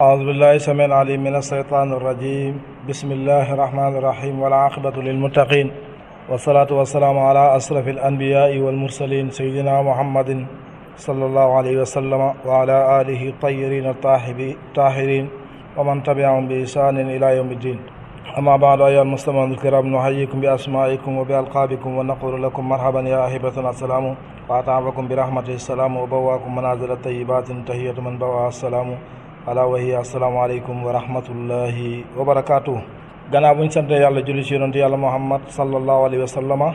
أعوذ بالله السميع العليم من الشيطان الرجيم بسم الله الرحمن الرحيم والعاقبة للمتقين والصلاة والسلام على أشرف الأنبياء والمرسلين سيدنا محمد صلى الله عليه وسلم وعلى آله الطيبين الطاهرين ومن تبعهم بإحسان إلى يوم الدين. أما بعد أيها المستمعون الكرام نحييكم بأسمائكم وبألقابكم ونقول لكم مرحبا يا أحبتنا السلام وأتعبكم برحمته السلام وبواكم منازل الطيبات تحية من بوا السلام ala wahiya asalaamaaleykum wa rahmatullahi wa barakaatu. gannaaw bu ñu sante yàlla julli ci yonent yàlla muhammad sallallahu alayhi wa sallama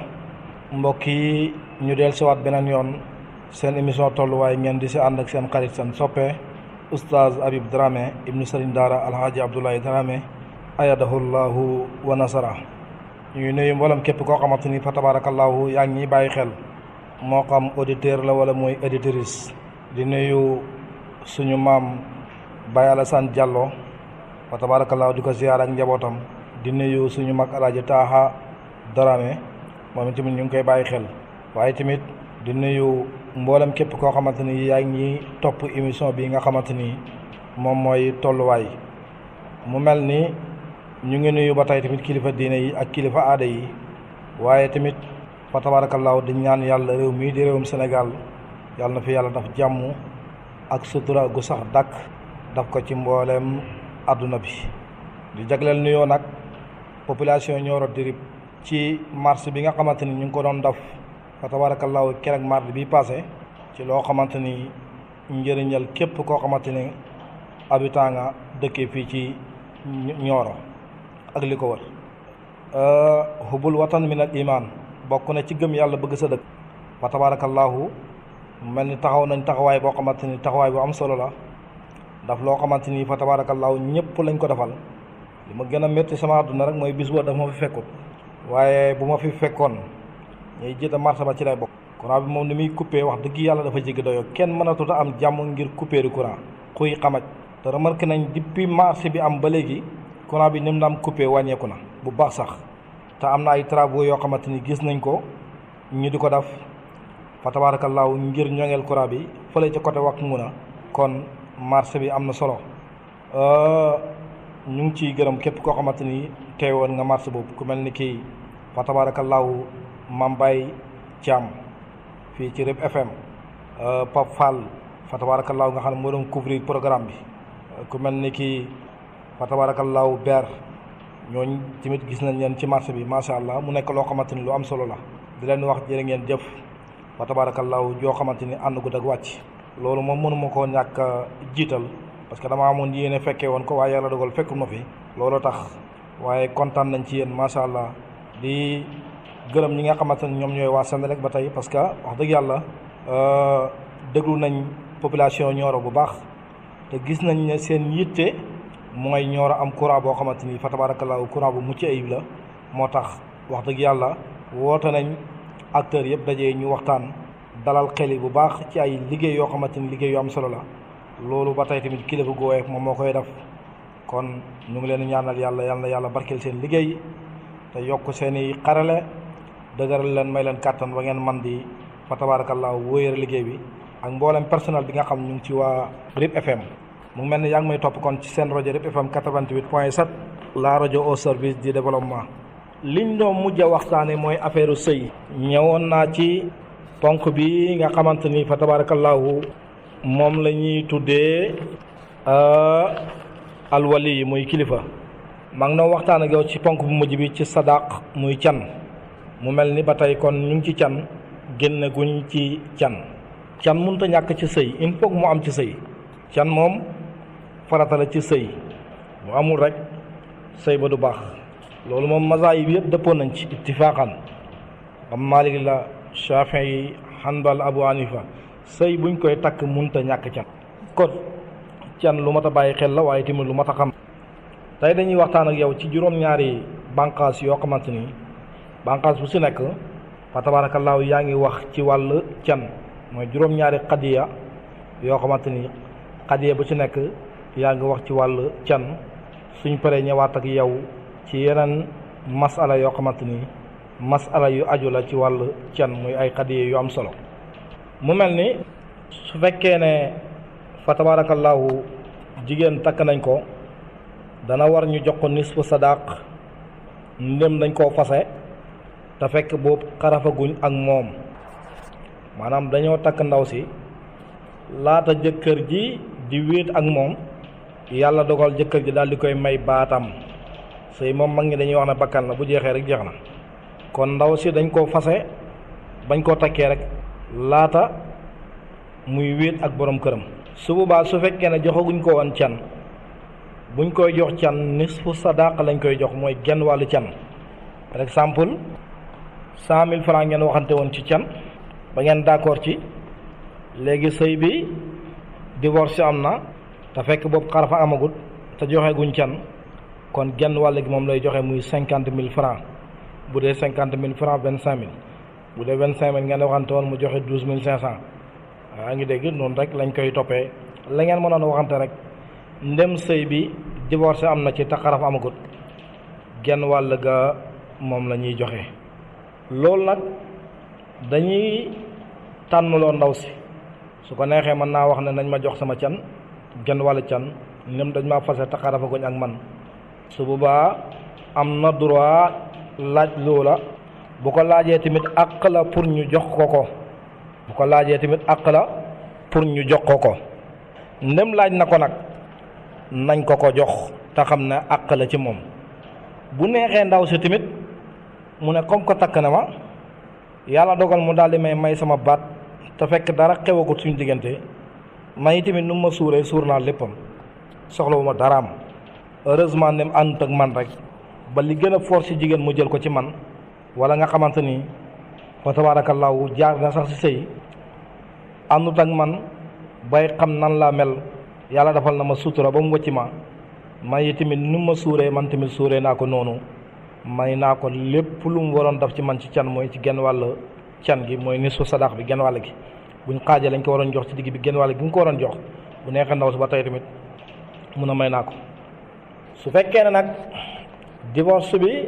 mbokk yi ñu del siwaat beneen yoon seen émission tolluwaay ngeen di si ànd ak seen xarit seen soppe oustaz Habib Dramé ibnu Serigne Daara alhaaji Abdoulaye Dramé ayadahullahu wa nasara. ñuy nuyu mboolem képp koo xamante ni fa tabarakallahu yaa ngi ñuy bàyyi xel moo xam auditeur la wala mooy auditrice. di nuyu suñu maam Baye Alassane Diallo wa tabarakallahu di ko ziyaar ak njabootam. di nuyu suñu mag alaaji Taaha Dramé moom tamit ñu ngi koy bàyyi xel. waaye tamit di nuyu mboolem képp koo xamante ni yaa ngi topp émission bi nga xamante ni moom mooy tolluwaay. mu mel ni ñu ngi nuyu ba tey tamit kilifa diine yi ak kilifa aada yi waaye tamit fa tabarakallahu di ñaan yàlla réew mii di réewum Sénégal yàlla na fi yàlla daf jàmm ak sutura gu sax dàkk daf ko ci mbooleem àdduna bi. di jagleel nuyoo nag population Nioro du Rip ci marche bi nga xamante ni ñu ngi ko doon def fa tabarakallahu keroog mardi bi passé ci loo xamante ni njëriñal képp koo xamante ni habitant nga dëkkee fii ci Nioro ak li ko wër. hubul watan min al iman bokk na ci gëm yàlla bëgg sa dëkk fa tabarakallahu mel ni taxaw nañ taxawaay boo xamante ni taxawaay bu am solo la. daf loo xamante ni fa tabaarakallaahu ñëpp lañ ko defal. li ma gën a métti sama àdduna rek mooy bis boo daf ma fi fekkut waaye bu ma fi fekkoon ñuy jiite marché ba ci lay bokk. courant bi moom ni muy coupé wax dëgg yàlla dafa jéggi doyoo kenn mënatut a am jàmm ngir coupé du courant xuy xamaj. te remarqué nañ depuis marché bi am ba léegi courant bi ni mu daan coupé wàññeeku na bu baax sax. te am na ay travaux yoo xamante ni gis nañ ko ñu di ko def fa tabaarakallaahu ngir ñoŋeel courant bi fële ca côté wax mu na kon marché bi am na solo. ñu ngi ciy gërëm képp koo xamante ni teewoon nga marché boobu ku mel ni kii fa tabaarakallaahu Mame Baye Thiam fii ci Rip FM. Pape Fall fa tabaarakallaahu nga xam ne moo doon couvrir programme bi ku mel ni kii fa tabaarakallaahu Ber ñooñ tamit gis nañ leen ci marché bi macha allah mu nekk loo xamante ni lu am solo la. di leen wax jërë ngeen jëf fa tabaarakallaahu joo xamante ni ànd gu ak wàcc. loolu moom mënuma koo ñàkk jiital parce que dama amoon yéene fekkee woon ko waaye yàlla dogal fekkul ma fi loolu tax waaye kontaan nañ ci yéen macha allah. di gërëm ñi nga xamante ne ñoom ñooy waa Senelec ba tey parce que wax dëgg yàlla déglu nañ population Nioro bu baax te gis nañ ne seen yitte mooy Nioro am courant boo xamante ni fa tabaarakallaahu courant bu mucc ayib la. moo tax wax dëgg yàlla woote nañ acteurs yëpp dajee ñu waxtaan dalal xel yi bu baax ci ay liggéey yoo xamante ni liggéey yu am solo la. loolu ba tey tamit kilifa gu woyof moom moo koy def kon ñu ngi leen ñaanal yàlla yal na yàlla barkeel seen liggéey te yokk seen i xarale dëgëral leen may leen kàttan ba ngeen man di fa tabaarakallaahu wóoyal liggéey bi ak mboolem personnel bi nga xam ñu ngi ci waa Rip FM. mu mel ni yaa ngi may topp kon ci seen rajo Rip FM 88.7 la rajo au service du développement. liñ doon mujj a waxtaane mooy affaire sëy. ñëwoon naa ci ponk bi nga xamante ni fa tabaarakallaahu moom la ñuy tuddee alwali yi muy kilifa. maa ngi doon waxtaan ak yow ci ponk bu mujj bi ci sadaq muy can. mu mel ni ba tey kon ñu ngi ci can génne guñ ci can. can mënut a ñàkk ci sëy il faut mu am ci sëy. can moom farata la ci sëy bu amul rek sëy ba du baax. loolu moom mazaahib yëpp dëppoon nañ ci ittifaqan am Maalik la Shaafi'i yi Hanbal Abu Hanifa sëy buñ koy takk munta ñàkk can. kon can lu mat a bàyyi xel la waaye tamit lu mat a xam. tey dañuy waxtaan ak yow ci juróom-ñaari bànqaas yoo xamante ni bànqaas bu si nekk fa tabaarakallaahu yaa ngi wax ci wàll can mooy juróom-ñaari xadiya yoo xamante ni xadiya bu ci nekk yaa ngi wax ci wàll can. suñ paree ñëwaat ak yow ci yeneen masala yoo xamante ni masala yu aju la ci wàll can muy ay xadiya yu am solo. mu mel ni su fekkee ne fa tabaarakallaahu jigéen takk nañ ko dana war ñu jox ko nisfu sadaq ndem dañ koo fase te fekk boobu xarafaguñ ak moom, maanaam dañoo takk ndaw si laata jëkkër ji di wéet ak moom, yàlla dogal jëkkër ji daal di koy may baatam. sëy moom mag ñi dañuy wax ne bakkan la, bu jeexee rek jeex na. kon ndaw si dañ koo fase bañ koo takkee rek laata muy wéet ak borom këram. su boobaa su fekkee ne joxaguñ ko woon can, buñ koy jox can nisfu sadaq lañ koy jox, mooy genn wàllu can. par exemple 100 000 francs ngeen waxante woon ci can ba ngeen d'accord ci, léegi sëy bi divorce am na te fekk boobu xarafa amagut te joxe guñ can, kon genn wàll gi moom lay joxe muy 50 000 francs. bu dee 50 000 francs 25 000, bu dee 25 000 ngeen waxante woon mu joxe 12 500. waa ngi dégg noonu rek lañ koy toppee. la ngeen mënoon waxante rek ndem sëy bi divorce am na ci te xaraf amagut, genn wàll ga moom la ñuy joxe. loolu nag dañuy tànnloo ndaw si, su ko neexee mën naa wax ne nañ ma jox sama can genn wàll can ndem dañ maa fase te xarafaguñ ak man. su boobaa am na droit laaj loola. bu ko laajee tamit àq la pour ñu jox ko ko. bu ko laajee tamit àq la pour ñu jox ko ko. ndem laaj na ko nag nañ ko ko jox te xam ne àq la ci moom. bu neexee ndaw si tamit mu ne comme ko takk na ma, yàlla dogal mu daal di may sama baat te fekk dara xewagut suñu diggante, may tamit nu ma suuree suur naa léppam, soxlawu ma daraam. heureusement ndem àndut ak man rek ba li gën a fort ci jigéen mu jël ko ci man, wala nga xamante ni fa tabaarakallaahu jaar na sax ci sëy àndut ak man bay xam nan laa mel, yàlla defal na ma sutura ba mu wëcc ma, may tamit nu ma suuree man tamit suuree naa ko noonu. may naa ko lépp lu mu waroon def ci man ci can, mooy ci genn wàll can gi, mooy nisfu sadaq bi genn wàll gi. buñ xaajee lañ ko waroon jox ci digg bi genn wàll gi ñu ko waroon jox, bu neexee ndaw si ba tey tamit mun a may naa ko. su fekkee ne nag divorce bi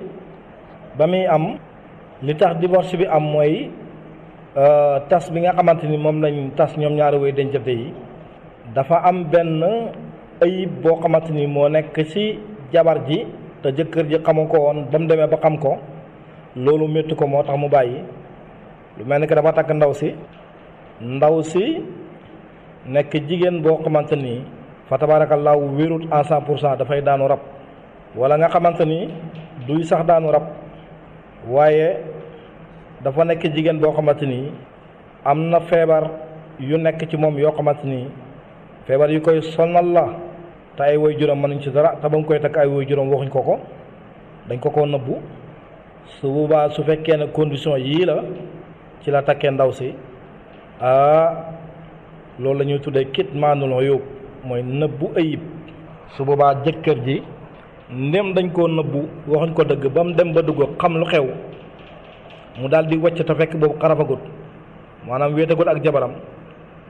ba muy am, li tax divorce bi am mooy tas bi nga xamante ni moom lañ tas ñoom ñaari way dencante yi, dafa am benn ayib boo xamante ni moo nekk ci jabar ji te jëkkër ji xamu ko woon. ba mu demee ba xam ko, loolu métti ko moo tax mu bàyyi. lu mel ni que dafa takk ndaw si nekk jigéen boo xamante ni fa tabaarakallaahu wérut à 100%, dafay daanu rab, wala nga xamante ni duy sax daanu rab, waaye dafa nekk jigéen boo xamante ni am na feebar yu nekk ci moom yoo xamante ni feebar yu koy sonal la, te ay waajuram mënuñ ci dara, te ba mu koy takk ay waajuram waxuñ ko dañ ko nëbbu. su boobaa su fekkee ne condition yii la ci la takkee ndaw si, loolu la ñuy tuddee kitmaanul uyuub, mooy nëbbu ayib. su boobaa jëkkër ji ndem dañ koo nëbbu waxuñ ko dëgg ba mu dem ba dugg xam lu xew, mu daal di wàcc te fekk boobu xarafagut, maanaam wéetagut ak jabaram,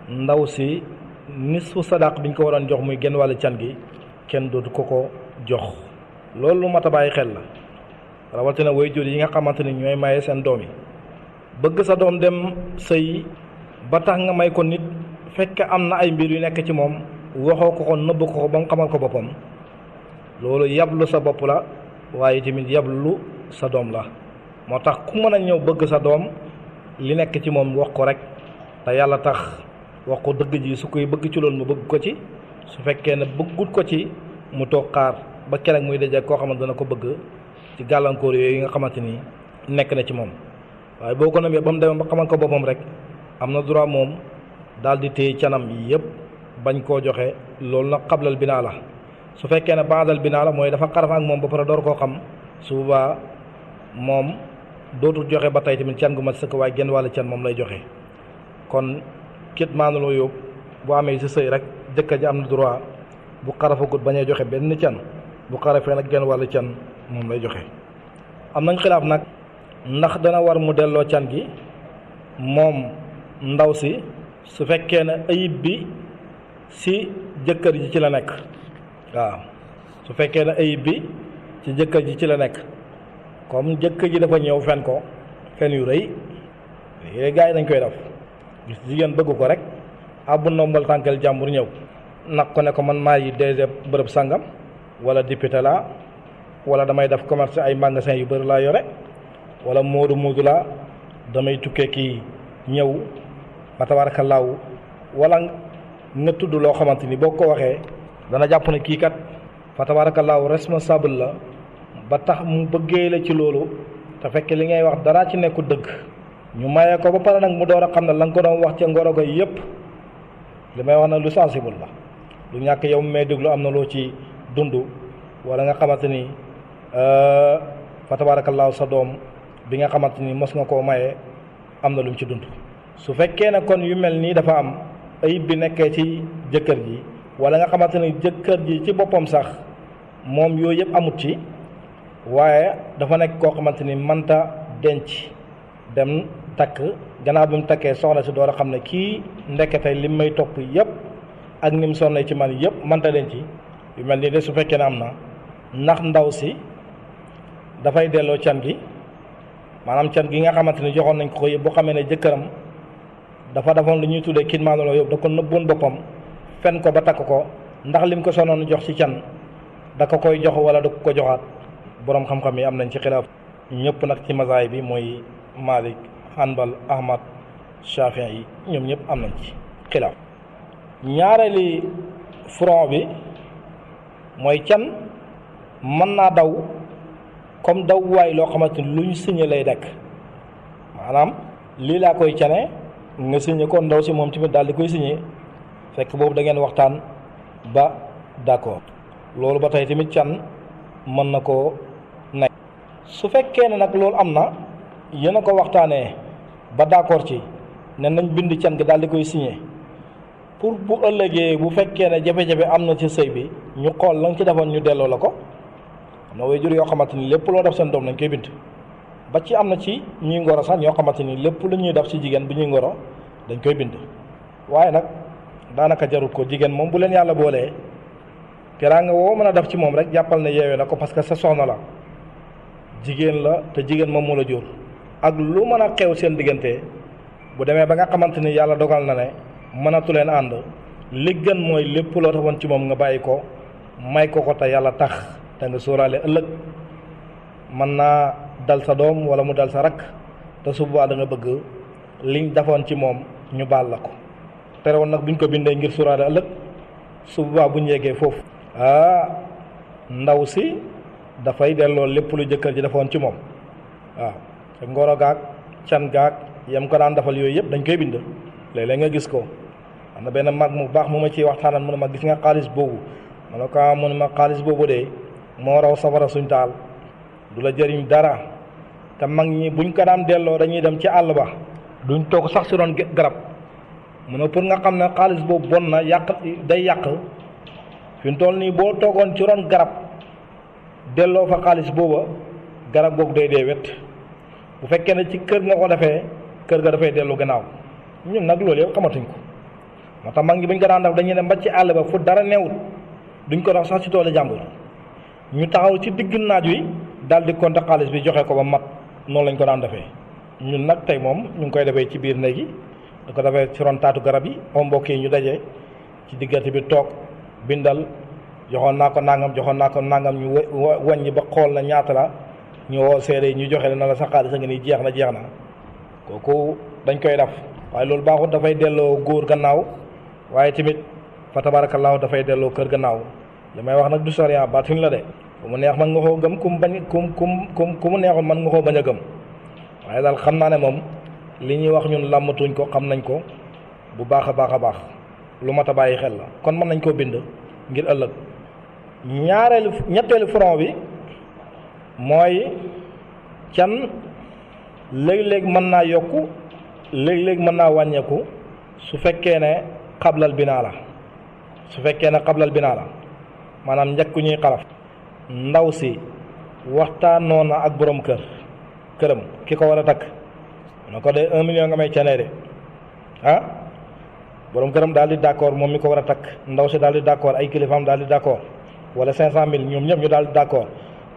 ndaw si nisfu sadaq biñ ko waroon jox muy genn wàllu can gi kenn dootu ko jox. loolu lu mat a bàyyi xel la, rawatina waajur yi nga xamante ni ñooy maye seen doom yi. bëgg sa doom dem sëy ba tax nga may ko nit fekk am na ay mbir yu nekk ci moom, waxoo ko nëbb ko ba mu xamal ko boppam, loolu yablu sa bopp la, waaye tamit yablu sa doom la. moo tax ku mën a ñëw bëgg sa doom li nekk ci moom wax ko rek te yàlla tax, wax ko dëgg ji. su koy bëgg ci loolu mu bëgg ko ci, su fekkee ne bëggut ko ci mu toog xaar ba keroog muy daje koo xamante dana ko bëgg ci gàllankoor yooyu nga xamante ni nekk na ci moom. waaye boo ko namee ba mu demee ba xamal ko boppam rek am na droit moom daal di téye canam yi yëpp bañ koo joxe. loolu nag xablal binaa la. su fekkee ne baadal binaa la mooy dafa xaraf ak moom ba pare door koo xam, su boobaa moom dootul joxe ba tey tamit can gu mat sëkk, waaye genn wàllu can moom lay joxe. kon kitmaanul uyuub bu amee si sëy rek jëkkër ji am na droit bu xarafagut bañ a joxe benn can, bu xarafee nag genn wàllu can moom lay joxe. am nañ xilaaf nag ndax dana war mu delloo can gi moom ndaw si su fekkee ne ayib bi si jëkkër ji ci la nekk. waaw su fekkee ne ayib bi ci jëkkër ji ci la nekk, comme jëkkër ji dafa ñëw fen ko fen yu rëy, yooyu gars yi dañ koy def. gis jigéen bëgg ko rek àbbu ndombal tànkal jàmbur ñëw nag ko ne ko man maay DG bërëb sangam wala député laa wala damay def commerce ay magasin yu bëri laa yore wala moodu laa damay tukkee kii ñëw fa tabaarakallaahu wala nga tudd loo xamante ni boo ko waxee dana jàpp ne kii kat fa tabaarakallaahu responsable la ba tax mu bëggee la ci loolu te fekk li ngay wax dara ci nekkul dëgg ñu mayee ko ba pare nag mu door a xam ne la nga ko doon wax ca ngorogo yépp li may wax nag lu sensible la lu ñàkk yow may déglu am na loo ci dund wala nga xamante ni fa tabaarakallaahu sa doom bi nga xamante ni mos nga koo maye am na lu mu ci dund su fekkee ne kon yu mel nii dafa am ayib bi nekkee ci jëkkër ji wala nga xamante ni jëkkër ji ci boppam sax moom yooyu yëpp amut ci waaye dafa nekk koo xamante ni mënta denc dem takk gannaaw bi mu takkee soxna si door a xam ne kii ndekete li may topp yëpp ak ni mu sonnee ci man yëpp mënta denc yu mel nii de su fekkee ne am na ndax ndaw si dafay delloo can gi maanaam can gi nga xamante ni joxoon nañ ko yëpp boo xamee ne jëkkëram dafa defoon lu ñuy tuddee kit maanuloo yëpp da ko nëbboon boppam fen ko ba takk ko ndax lim ko sonoon jox ci can da ko koy jox wala da ko joxaat boroom xam-xam yi am nañ ci xilaaf ñëpp nag ci mazaay bi mooy Malik Hanbal Ahmad Shafi'i yi ñoom ñëpp am nañ ci xilaaf ñaareeli front bi mooy can mën naa daw comme daw waay loo xamante ni lu ñu signé lay dekk maanaam lii laa koy cane nga signé ko ndaw si moom tamit daal di koy signé fekk boobu da ngeen waxtaan ba d'accord loolu ba tey tamit can mën na koo nekk su fekkee ne nag loolu am na yéen a ko waxtaanee ba d'accord ci ne nañ bind can gi daal di koy signé pour bu ëllëgee bu fekkee ne jafe-jafe am na ci sëy bi ñu xool la nga ci defoon ñu delloo la ko am na waajur yoo xamante ni lépp loo def seen doom nañ koy bind ba ci am na ci ñuy ngoro sax ñoo xamante ni lépp lu ñuy def ci jigéen bi ñuy ngoro dañ koy bind waaye nag daanaka jarut ko jigéen moom bu leen yàlla boolee teraanga woo mën a def ci moom rek jàppal ne yeewee na ko parce que sa soxna la jigéen la te jigéen moom moo la jur ak lu mën a xew seen diggante bu demee ba nga xamante ni yàlla dogal na ne mënatu leen ànd li gën mooy lépp loo taxoon ci moom nga bàyyi ko may ko te yàlla tax te nga sóoraale ëllëg mën naa dal sa doom wala mu dal sa rakk te su boobaa da nga bëgg liñ defoon ci moom ñu baal la ko terewoon nag buñ ko bindee ngir sóoraale ëllëg su boobaa bu ñu yeggee foofu ndaw si dafay delloo lépp lu jëkkër ji defoon ci moom waaw te ngoro gaag can gaag yam ko daan defal yooyu yëpp dañ koy bind léeg-léeg nga gis ko am na benn mag mu baax mu ma ciy waxtaanal mu ne ma gis nga xaalis boobu ma ne ko mu ne ma xaalis boobu de moo raw safara suñ taal du la jëriñ dara te mag ñi buñ ko daan delloo dañuy dem ci àll ba duñ toog sax si doon garab mu ne pour nga xam ne xaalis boobu bon na yàq day yàq fi mu toll nii boo toogoon ci ron garab delloo fa xaalis booba garab googu day dee wet bu fekkee ne ci kër nga ko defee kër ga dafay dellu gannaaw ñun nag loolu yëpp xamatuñ ko moo tax mag ñi buñ ko daan def dañuy dem ba ci àll ba fu dara neewut duñ ko dox sax ci toolu jàmbur ñu taxaw ci digg naaj wi daal di compter xaalis bi joxe ko ba mat noonu lañ ko daan defee ñun nag tey moom ñu ngi koy defee ci biir néeg yi da ko defee ci ron taatu garab yi oo mbokk yi ñu daje ci diggante bi toog bindal joxoon naa ko nangam joxoon naa ko nangam ñu wàññi ba xool na ñaata la ñu woo seede yi ñu joxe la na la sa xaalis a ngi nii jeex na kooku dañ koy def waaye loolu baaxut dafay delloo góor gannaaw waaye tamit fa tabaarakallaahu dafay delloo kër gannaaw li may wax nag du soriant baatin la de ku mu neex man nga koo gëm ku mu neexul man nga koo bañ a gëm waaye daal xam naa ne moom li ñuy wax ñun làmmatuñ ko xam nañ ko bu baax a baax a baax lu mat a bàyyi xel la kon mën nañ koo bind ngir ëllëg ñetteelu front bi mooy can léeg-léeg mën naa yokku léeg-léeg mën naa wàññeeku su fekkee ne xablal binaa la maanaam njëkk ñuy xaraf ndaw si waxtaanoo na ak borom këram ki ko war a takk na ko de 1 million nga may canee de borom këram daal di d'accord moom mi ko war a takk ndaw si daal di d'accord ay kilifaam daal di d'accord wala 500000 ñoom ñëpp ñu daal di d'accord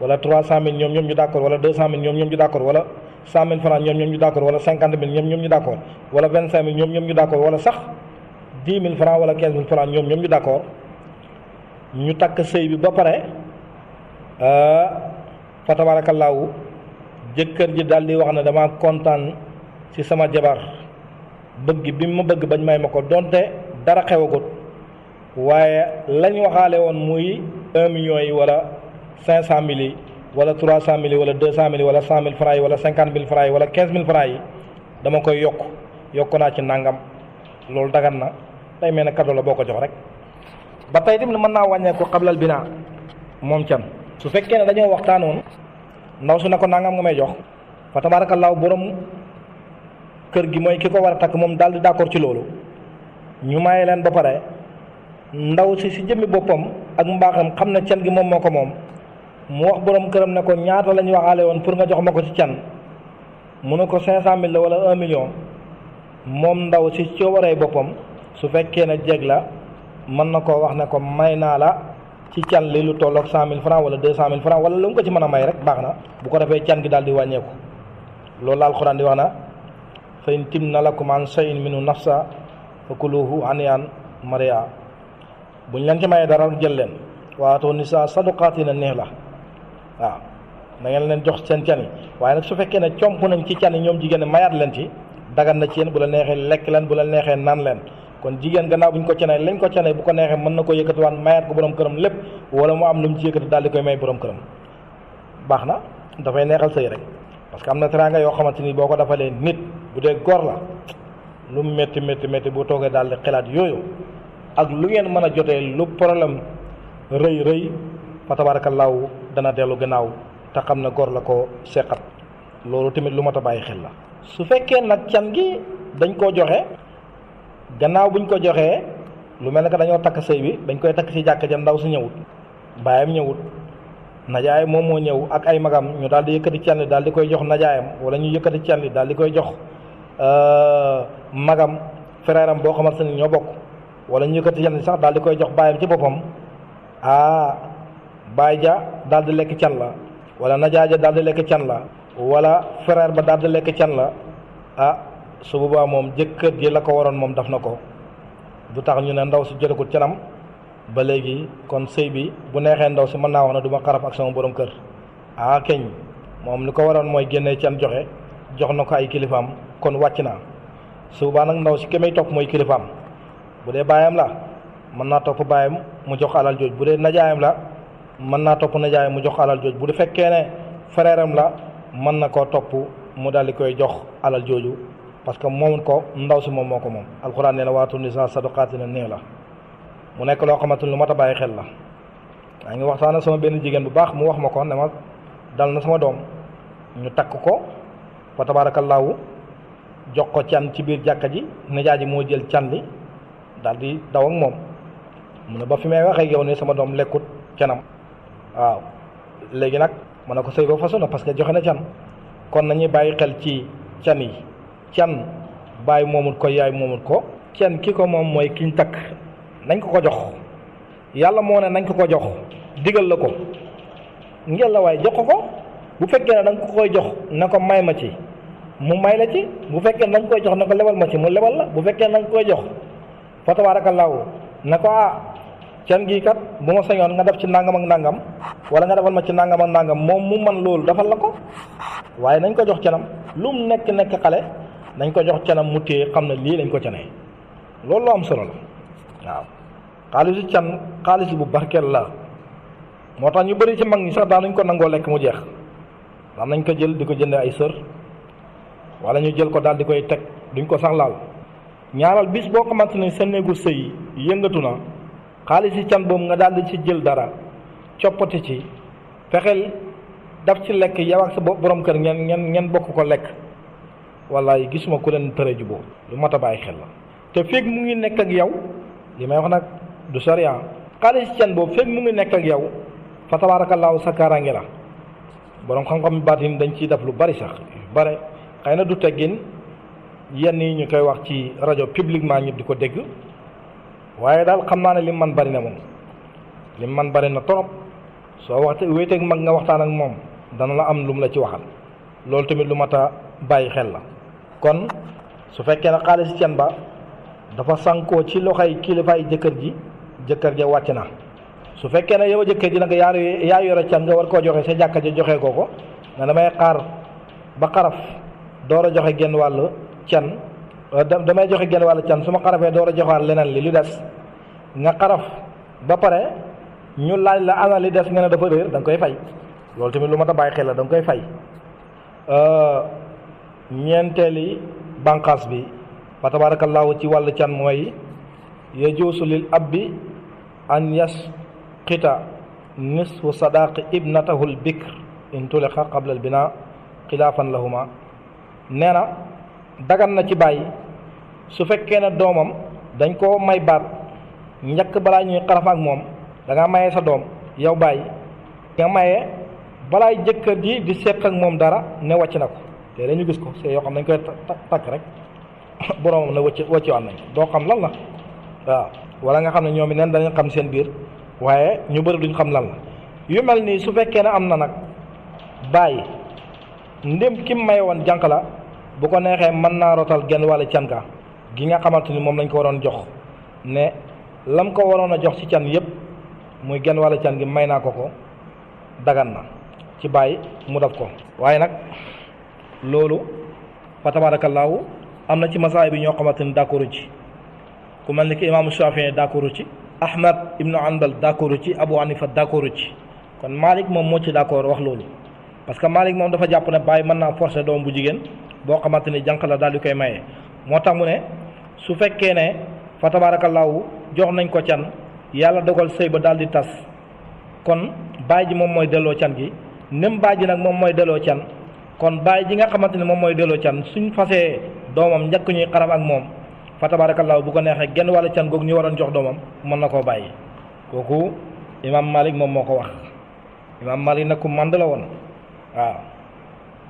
wala 300000 ñoom ñëpp ñu d'accord wala 200000 ñoom ñëpp ñu d'accord wala 100000 francs ñoom ñëpp ñu d'accord wala 50000 ñoom ñëpp ñu d'accord wala 25000 ñoom ñëpp ñu d'accord wala sax 10 000 francs wala 15 000 francs ñoom ñu d'accord ñu takk sëy bi ba pare fa tabaarakallaahu jëkkër ji daal di wax ne dama kontaan ci sama jabar bëgg bi ma bëgg bañ may ma ko donte dara xewagut waaye lañ waxaale woon muy 1 million yi wala 500 000 yi wala 300 000 yi wala 200 000 yi wala 100 000 francs yi wala 50 000 francs yi wala 15 000 francs yi dama koy yokk naa ci nangam loolu dagan na day mel ne cadeau la boo ko jox rek ba tey tamit mën naa wàññeeku xablal binaa moom can su fekkee ne dañoo waxtaanoon ndaw su ne ko nangam nga may jox fa tabaarakallaahu borom kër gi mooy ki ko war a takk moom daal di d'accord ci loolu ñu maye leen ba pare ndaw si jëmmi boppam ak mbaaxam xam ne can gi moom moo ko moom mu wax borom këram ne ko ñaata la ñu waxaale woon pour nga jox ma ko ci can mu ne ko 500 000 la wala 1 million moom ndaw si coobaree boppam su fekkee ne jeeg la mën na koo wax ne ko may naa la ci can li lu tolloog 100 000 francs wala 200 000 francs wala lu mu ko ci mën a may rek baax na bu ko defee can gi daal di wàññeeku loolu la alxuraan di wax na fa in timna lakum an shay'in minhu nafsa fa kuluhu haniyan mari'a bu ñu leen ci mayee dara jël leen waatoo nisaa saduqaatina neex la waaw da ngeen leen jox seen can yi waaye nag su fekkee ne comp nañ ci can yi ñoom jigéen ne mayaat leen ci dagan na ci yéen bu la neexee lekk leen bu la neexee naan leen kon jigéen gannaaw bu ñu ko canee lañ ko canee bu ko neexee mën na ko yëkkatiwaan mayaat ko borom këram lépp wala mu am lu mu ci yëkkati daal di koy may borom këram baax na dafay neexal sëy rek parce que am na teraanga yoo xamante ni boo ko defalee nit bu dee góor la lu métti métti métti boo toogee daal di xalaat yooyu ak lu ngeen mën a jotee lu problème rëy fa tabaarakallaahu dana dellu gannaaw te xam ne góor la ko seqat loolu tamit lu mat a bàyyi xel la su fekkee nag can gi dañ koo joxe gannaaw buñ ko joxee lu mel ne que dañoo takk sëy bi dañ koy takk ci jàkk ja ndaw si ñëwut baayam ñëwut najaay moom moo ñëw ak ay magam ñu daal di yëkkati can li daal di koy jox najaayam wala ñu yëkkati can li daal di koy jox magam frère am boo xamante ni ñoo bokk wala ñu yëkkati can li sax daal di koy jox baayam ci boppam baay ja daal di lekk can la wala najaay ja daal di lekk can la wala frère ba daal di lekk can la su boobaa moom jëkkër ji la ko waroon moom daf na ko du tax ñu ne ndaw si jotagul canam ba léegi kon sëy bi bu neexee ndaw si mën naa wax ne du ma xaraf ak sama borom kër keñ moom li ko waroon mooy génnee can jox na ko ay kilifaam kon wàcc naa su boobaa nag ndaw si ki may topp mooy kilifaam bu dee baayam la mën naa topp baayam mu jox alal jooj bu dee najaayam la mën naa topp najaayam mu jox alal jooj bu dee fekkee ne frère am la mën na koo topp mu daal di koy jox alal jooju parce que moom ko ndaw si moom moo ko moom alxuraan nee na waatu nisaa saduqaatina neex la mu nekk loo xamante ni lu mat a bàyyi xel la maa ngi waxtaan ak sama benn jigéen bu baax mu wax ma ko ne ma dal na sama doom ñu takk ko fa tabaarakallaahu jox ko can ci biir jàkka ji nijaay ji moo jël can li daal di daw ak moom mu ne ba fi may waxee yow ne sama doom lekkut canam waaw léegi nag ma ne ko sëy ba façon na parce que joxe na can kon nañuy bàyyi xel ci can yi can bàyyi moomut ko yaay moomut ko can ki ko moom mooy kiñ takk nañ ko jox yàlla moo ne nañ ko jox digal la ko ngel la waaye jox ko bu fekkee ne da nga ko koy jox na ko may ma ci mu may la ci bu fekkee ne da nga koy jox na ko lebal ma ci mu lebal la bu fekkee ne da nga koy jox fa tabaarakallaahu na ko can gii kat bu ma sañoon nga def ci nangam ak nangam wala nga defal ma ci nangam ak nangam moom mu man loolu defal la ko waaye nañ ko jox canam lu mu nekk xale nañ ko jox canam mu téye xam ne lii lañ ko canee loolu lu am solo la waaw xaalisu can xaalis bu barkeel la moo tax ñu bëri ci mag ñi sax daan nañ ko nangoo lekk mu jeex daan nañ ko jël di ko jëndee ay sër wala ñu jël ko daal di koy teg duñ ko sax laal ñaaral bis boo xamante ne sa néegu sëy yëngatu na xaalisi can boobu nga daal di ci jël dara coppati ci fexeel daf ci lekk yow ak sa borom kër ngeen bokk ko lekk wallaay gisuma ku leen tëre juboo lu mat a bàyyi xel la te feeg mu ngi nekk ak yow li may wax nag du sariya xaalisi can boobu feeg mu ngi nekk ak yow fa tabaarakallaahu sa kaaraange la borom xam-xam baatin dañ ciy def lu bari sax yu bare xëy na du teggin yenn yi ñu koy wax ci rajo publiquement ñëpp di ko dégg waaye daal xam naa ne lim man bari na moom lim man bari na trop soo waxte wéeteeg mag nga waxtaan ak moom dana la am lu mu la ci waxal loolu tamit lu mat a bàyyi xel la kon su fekkee ne xaalis can ba dafa sankoo ci loxoy kilifaay jëkkër ja wàcc na. su fekkee ne yow jëkkër ji nag yaa yore can nga war koo joxe sa jàkka ji joxe ko nga damay xaar ba xaraf door a joxe genn wàll can damay joxe genn wàll can su ma xarafee door a joxaat leneen li des nga xaraf ba pare ñu laaj la ana li des nga ne dafa réer da nga koy fay loolu tamit lu ma ta bàyyi xel la da nga koy fay. ñeenteeli bànqaas bi fa tabaarakallaahu ci wàllu can mooy yajuusu lil abbi an yasqita nisfu sadaqi ibnatahu l bikr in tuliqa qabla al bina xilaafan lahuma. nee na dagan na ci bàyyi su fekkee ne doomam dañ koo may baat njëkk balaa ñuy xaraf ak moom da nga maye sa doom yow bàyyi nga maye balaay jëkkër ji di seet ak moom dara ne wàcc na ko te dañu gis ko c'est yoo xam dañ koy takk rek boromam ne wàcc waan nañ doo xam lan la waaw wala nga xam ne ñoom it neen dañu xam seen biir waaye ñu bëri duñ xam lan la yu mel nii su fekkee ne am na nag bàyyi ndém ki may woon jànq la bu ko neexee mën naa rotal genn wàllu can ga gi nga xamante ni moom lañ ko waroon jox ne lam ko waroon a jox ci can yépp muy genn wàllu can gi may naa ko dagan na ci bàyyi mu def ko. waaye nag loolu fa tabaarakallaahu am na ci masaay bi ñoo xamante ni d'accordu ci ku mel ni ki imaamu Shafii d'accordu ci Ahmad ibnu Hanbal d'accordu ci Abu Hanifa d'accordu ci kon Malik moom moo ci d'accord wax loolu parce que Malik moom dafa jàpp ne bàyyi mën naa forcer doom bu jigéen boo xamante ni jànq la daal di koy maye moo tax mu ne su fekkee ne fa tabaarakallaahu jox nañ ko can yàlla dogal sëy ba daal di tas kon baay ji moom mooy delloo can gi nem baay ji nag moom mooy delloo can kon baay ji nga xamante ni moom mooy delloo can suñ fasee doomam njëkk ñuy xaraf ak moom fa tabaarakallaahu bu ko neexee genn wàllu can googu ñu waroon jox doomam mën na koo bàyyi kooku imaam Malik moom moo ko wax. imaam Malik nag ku mànd la woon waaw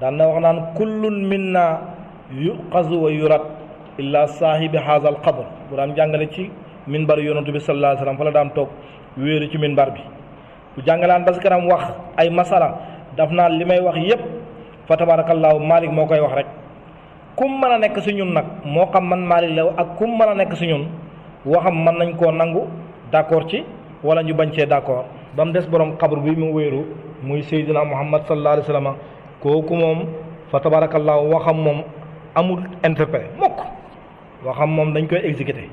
daan na wax naan kullun minna yuqazu wa yurat illa saahibi haza al qabr bu daan jàngale ci minbar yonantu bi sallallahu alayhi wa sallam fa la daan toog wéeru ci minbar bi bu jàngalaan ba si kanam wax ay masala daf naa li may wax yépp fa tabaarakallaahu Malik moo koy wax rek kum mën a nekk si ñun nag moo xam man Malik la ak kum mën a nekk si ñun waxam mën nañ koo nangu d'accord ci wala ñu bañ cee d'accord ba mu des borom xabru bi mu wéeru muy Seydina Muhammad sallallahu alayhi wa sallam kooku moom fa tabaarakallaahu waxam moom amul interprète mukk waxam moom dañ koy exécuté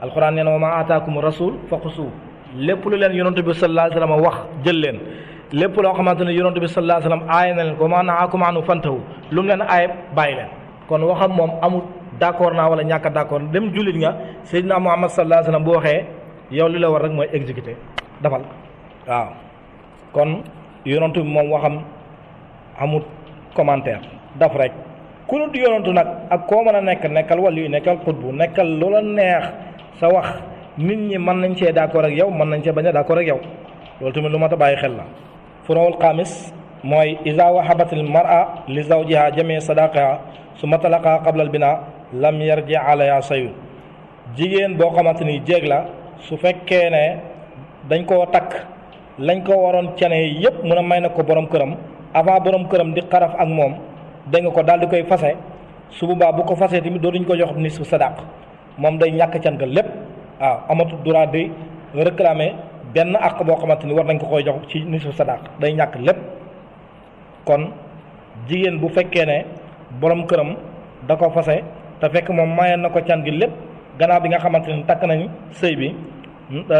alxuraan nee na wa maa aataakum rasul fa xusu lépp lu leen yonent bi sallallahu alayhi wa sallam wax jël leen lépp loo xamante ne yonent bi sallallahu alayhi wa sallam aaya na leen ko maa nahaakum anhu fantahu lu mu leen aaya bàyyi leen kon waxam moom amul d'accord naa wala ñàkk a d'accord dem jullit nga Seydina Muhammad sallallahu alayhi wa sallam bu waxee yow li la war rek mooy exécuté dafal waaw kon yonent bi moom waxam amul commentaire daf rek ku dul yonent nag ak koo mën a nekk nekkal waliyu nekkal xutbu nekkal loola neex sa wax nit ñi mën nañ cee d'accord ak yow mën nañ cee bañ a d'accord ak yow loolu tamit lu mat a bàyyi xel la. furawul xaamis mooy iza wahabatil mar'a li zawjiha jami sadaqiha summa talaqa qabla al bina lam yarji alayha sayun jigéen boo xamante ni jéeg la su fekkee ne dañ koo takk lañ ko waroon cane yépp mun a may na ko borom këram avant borom këram di xaraf ak moom da nga ko daal di koy fase su boobaa bu ko fasee tamit doo duñ ko jox nisfu sadaq moom day ñàkk can ga lépp waaw amatul droit di réclamer benn àq boo xamante ni war nañ ko koy jox ci nisfu sadaq day ñàkk lépp. kon jigéen bu fekkee ne borom këram da ko fase te fekk moom mayoon na ko can gi lépp gannaaw bi nga xamante ni takk nañ sëy bi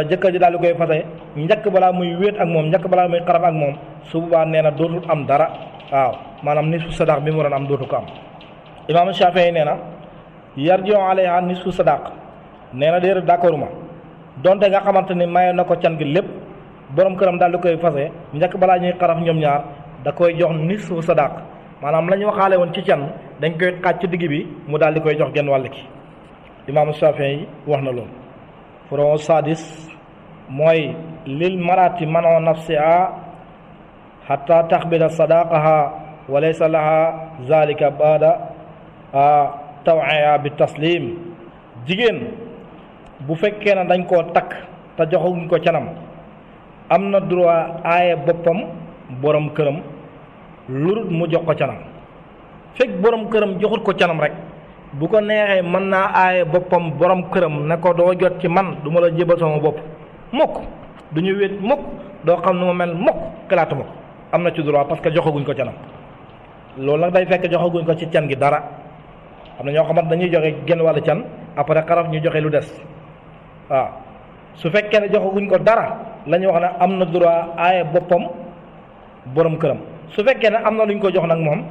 jëkkër ji daal di koy fase njëkk balaa muy wéet ak moom njëkk balaa muy xaraf ak moom su boobaa nee na dootul am dara waaw maanaam nisfu sadaq bi mu waroon am dootu ko am. imaam Shafii nee na yarji'u alayha nisfu sadaq nee na déedéet d'accord ma donte nga xamante ni mayoon na ko can gi lépp borom këram daal di koy fase njëkk balaa ñuy xaraf ñoom ñaar da koy jox nisfu sadaq maanaam la ñu waxaale woon ci can dañ koy xaaj ci digg bi mu daal di koy jox genn wàll ki imaam Shafii wax na loolu. furo sadis mooy lil marati manoo nafsiha hatta taxbida sadaqaha wa laysa laha zalika baada tawiya bi taslim jigéen bu fekkee ne dañ koo takk te joxuñ ko canam am na droit aaye boppam borom këram lurut mu jox ko canam fekk borom këram joxut ko canam rek bu ko neexee mën naa aaye boppam borom këram ne ko doo jot ci man du ma la jébal sama bopp mukk du ñu wéet mukk doo xam nu ma mel mukk xalaatuma ko am na ci droit parce que joxaguñ ko canam loolu nag day fekk joxaguñ ko ci can gi dara am na ñoo xamante dañuy joxe genn wàllu can après xaraf ñu joxe lu des waaw su fekkee ne joxaguñ ko dara la ñuy wax ne am na droit aaye boppam borom këram su fekkee ne am na luñ ko jox nag moom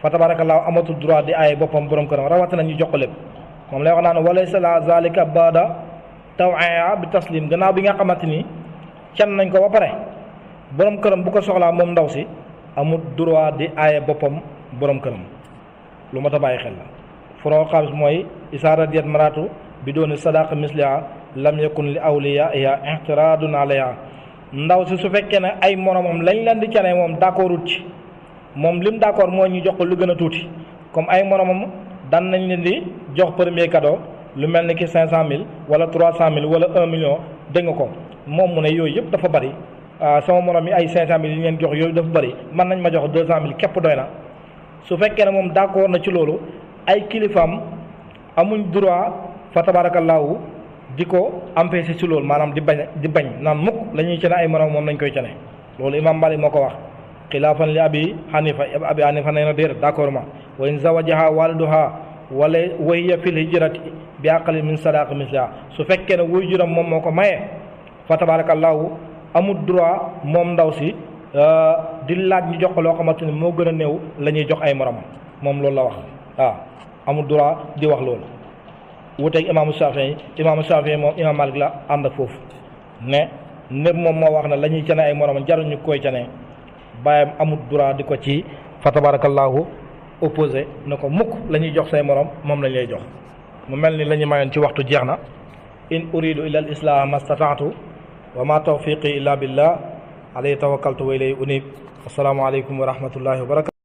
fa tabarakallahu amatul droit di aaye boppam borom këram rawatina ñu jox ko lépp moom lay wax naan walaysa la zalika bada tawaya bi taslim gannaaw bi nga xamante ni can nañ ko ba pare borom këram bu ko soxlaa moom ndaw si amul droit di aaye boppam borom këram lu mat a bàyyi xel la foro xaalis mooy isa radiyat maratu bi dooni sadaqa misliha lam yakun li awliya ya ihtiradun alayha ndaw si su fekkee ne ay moromam lañ leen di cane moom d'accordut ci moom lim d'accord mooy ñu jox ko lu gën a tuuti comme ay moromam dan nañ leen di jox premier cadeau lu mel ni ki 500000 wala 300000 wala 1 million dégg nga ko moom mu ne yooyu yëpp dafa bari sama morom yi ay 500000 yi ñu leen jox yooyu dafa bari mën nañ ma jox 200000 képp doy na su fekkee ne moom d'accord na ci loolu ay kilifaam amuñ droit fa tabarakallahu di ko empêcher ci loolu maanaam di bañ naan mukk la ñuy cane ay morom moom lañ koy cane loolu imam Malik moo ko wax xilaafan li abi Hanifa nee na déedéet d'accord ma wa in zawajaha waliduha wala wa hiya fil hijrati bi aqalin min sadaqi misliha su fekkee ne wuy juram moom moo ko mayee fa tabarakallahu amul droit moom ndaw si di laaj ñu jox ko loo xamante ni moo gën a néew la ñuy jox ay moromam moom loolu la wax waaw amul droit di wax loolu wuteeg imaamu Shafii moom imaam Malik la ànd ak foofu ne népp moom moo wax ne la ñuy cane ay moromam jaruñu koy cane bàyyam amul droit di ko ci fa tabarakallahu opposé ne ko mukk la ñuy jox say morom moom lañ lay jox mu mel ni la ñu mayoon ci waxtu jeex na in uridu illa al islaha mastataatu wa ma tawfiqi illa billah alayhi tawakkaltu wa ilayhi unib assalaamu aleykum wa rahmatullahi wa barakatu